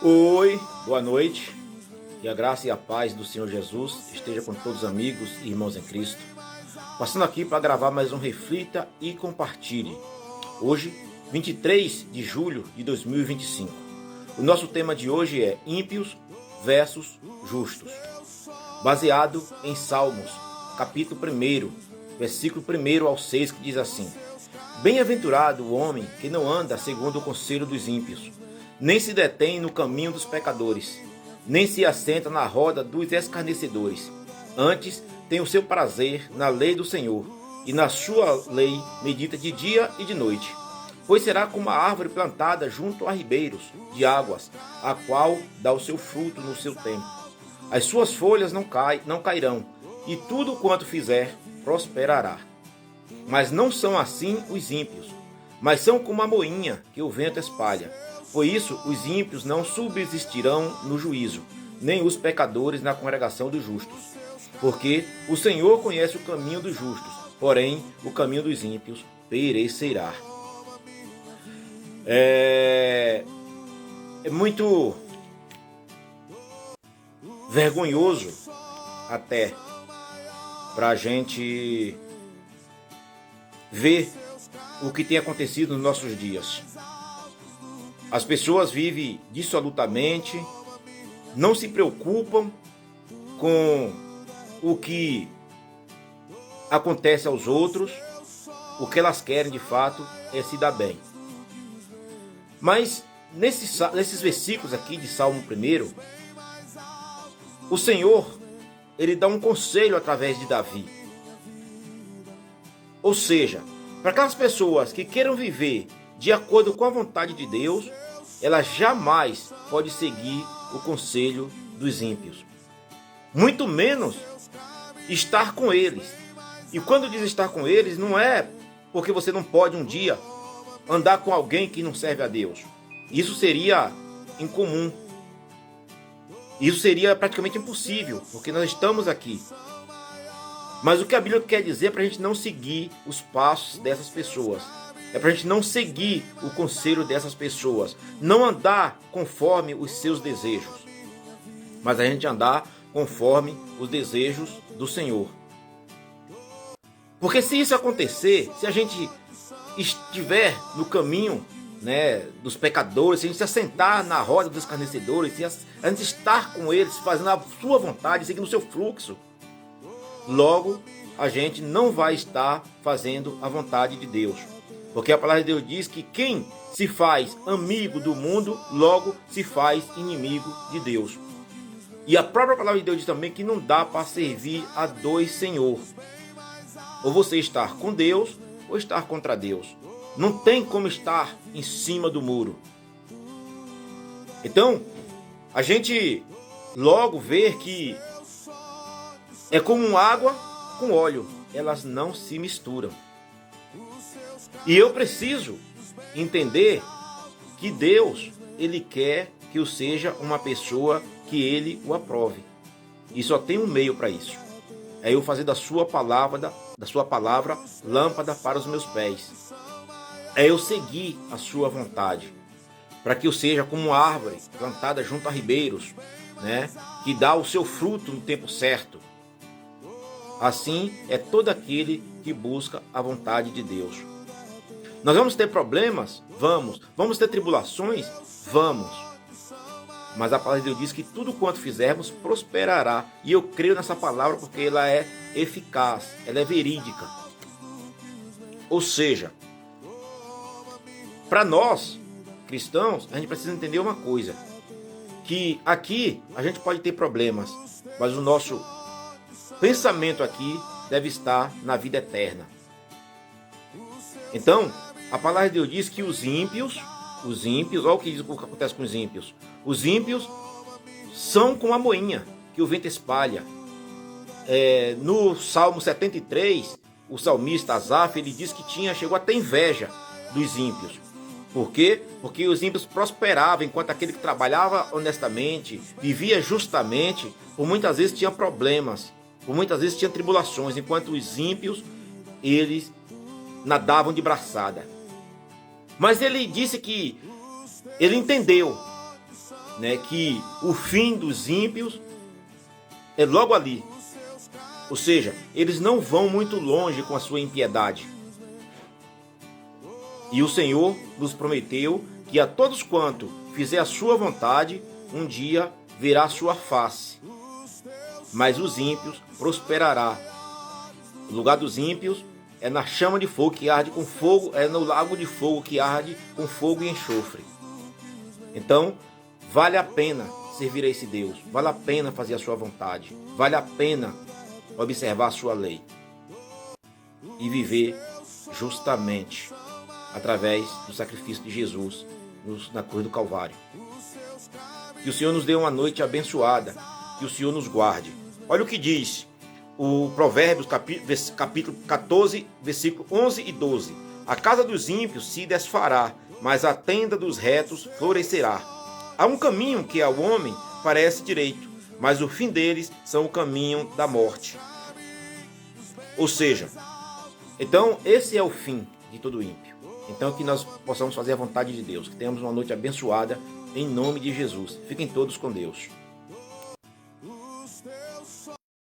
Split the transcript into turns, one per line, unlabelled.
Oi, boa noite. Que a graça e a paz do Senhor Jesus esteja com todos os amigos e irmãos em Cristo. Passando aqui para gravar mais um Reflita e Compartilhe. Hoje, 23 de julho de 2025. O nosso tema de hoje é ímpios versus justos. Baseado em Salmos, capítulo 1, versículo 1 ao 6, que diz assim: Bem-aventurado o homem que não anda segundo o conselho dos ímpios, nem se detém no caminho dos pecadores, nem se assenta na roda dos escarnecedores. Antes tem o seu prazer na lei do Senhor, e na sua lei medita de dia e de noite. Pois será como a árvore plantada junto a ribeiros de águas, a qual dá o seu fruto no seu tempo. As suas folhas não cairão, e tudo quanto fizer prosperará. Mas não são assim os ímpios, mas são como a moinha que o vento espalha. Por isso, os ímpios não subsistirão no juízo, nem os pecadores na congregação dos justos. Porque o Senhor conhece o caminho dos justos, porém o caminho dos ímpios perecerá. É muito vergonhoso até para a gente ver o que tem acontecido nos nossos dias. As pessoas vivem dissolutamente, não se preocupam com o que acontece aos outros. O que elas querem de fato é se dar bem. Mas nesses versículos aqui de Salmo 1, o Senhor, ele dá um conselho através de Davi. Ou seja, para aquelas pessoas que queiram viver de acordo com a vontade de Deus, ela jamais pode seguir o conselho dos ímpios. Muito menos estar com eles. E quando diz estar com eles, não é porque você não pode um dia andar com alguém que não serve a Deus. Isso seria incomum. Isso seria praticamente impossível, porque nós estamos aqui. Mas o que a Bíblia quer dizer é para a gente não seguir os passos dessas pessoas. É para a gente não seguir o conselho dessas pessoas. Não andar conforme os seus desejos. Mas a gente andar conforme os desejos do Senhor. Porque se isso acontecer, se a gente estiver no caminho, dos pecadores, se a gente se assentar na roda dos escarnecedores, se a gente estar com eles, fazendo a sua vontade, seguindo o seu fluxo, logo a gente não vai estar fazendo a vontade de Deus. Porque a palavra de Deus diz que quem se faz amigo do mundo, logo se faz inimigo de Deus. E a própria palavra de Deus diz também que não dá para servir a dois senhores. Ou você estar com Deus, ou estar contra Deus. Não tem como estar em cima do muro. Então, a gente logo vê que é como água com óleo. Elas não se misturam. E eu preciso entender que Deus, ele quer que eu seja uma pessoa que ele o aprove. E só tem um meio para isso. É eu fazer da sua palavra lâmpada para os meus pés. É eu seguir a sua vontade. Para que eu seja como uma árvore plantada junto a ribeiros, que dá o seu fruto no tempo certo. Assim é todo aquele que busca a vontade de Deus. Nós vamos ter problemas? Vamos. Vamos ter tribulações? Vamos. Mas a palavra de Deus diz que tudo quanto fizermos prosperará. E eu creio nessa palavra porque ela é eficaz, ela é verídica. Ou seja, para nós, cristãos, a gente precisa entender uma coisa. Que aqui a gente pode ter problemas, mas o nosso pensamento aqui deve estar na vida eterna. Então, a palavra de Deus diz que os ímpios, olha o que diz o que acontece com os ímpios. Os ímpios são como a moinha que o vento espalha. No Salmo 73, o salmista Asaf, ele diz que chegou até inveja dos ímpios. Por quê? Porque os ímpios prosperavam, enquanto aquele que trabalhava honestamente, vivia justamente, por muitas vezes tinha problemas, por muitas vezes tinha tribulações, enquanto os ímpios, eles nadavam de braçada. Mas ele disse que ele entendeu, né, que o fim dos ímpios é logo ali. Ou seja, eles não vão muito longe com a sua impiedade. E o Senhor nos prometeu que a todos quanto fizer a sua vontade, um dia verá a sua face. Mas os ímpios prosperará. O lugar dos ímpios é na chama de fogo que arde com fogo, é no lago de fogo que arde com fogo e enxofre. Então, vale a pena servir a esse Deus, vale a pena fazer a sua vontade, vale a pena observar a sua lei e viver justamente através do sacrifício de Jesus na cruz do Calvário. Que o Senhor nos dê uma noite abençoada, que o Senhor nos guarde. Olha o que diz o Provérbios, capítulo 14, versículo 11 e 12. A casa dos ímpios se desfará, mas a tenda dos retos florescerá. Há um caminho que ao homem parece direito, mas o fim deles são o caminho da morte. Ou seja, então esse é o fim de todo ímpio. Então que nós possamos fazer a vontade de Deus, que tenhamos uma noite abençoada em nome de Jesus. Fiquem todos com Deus.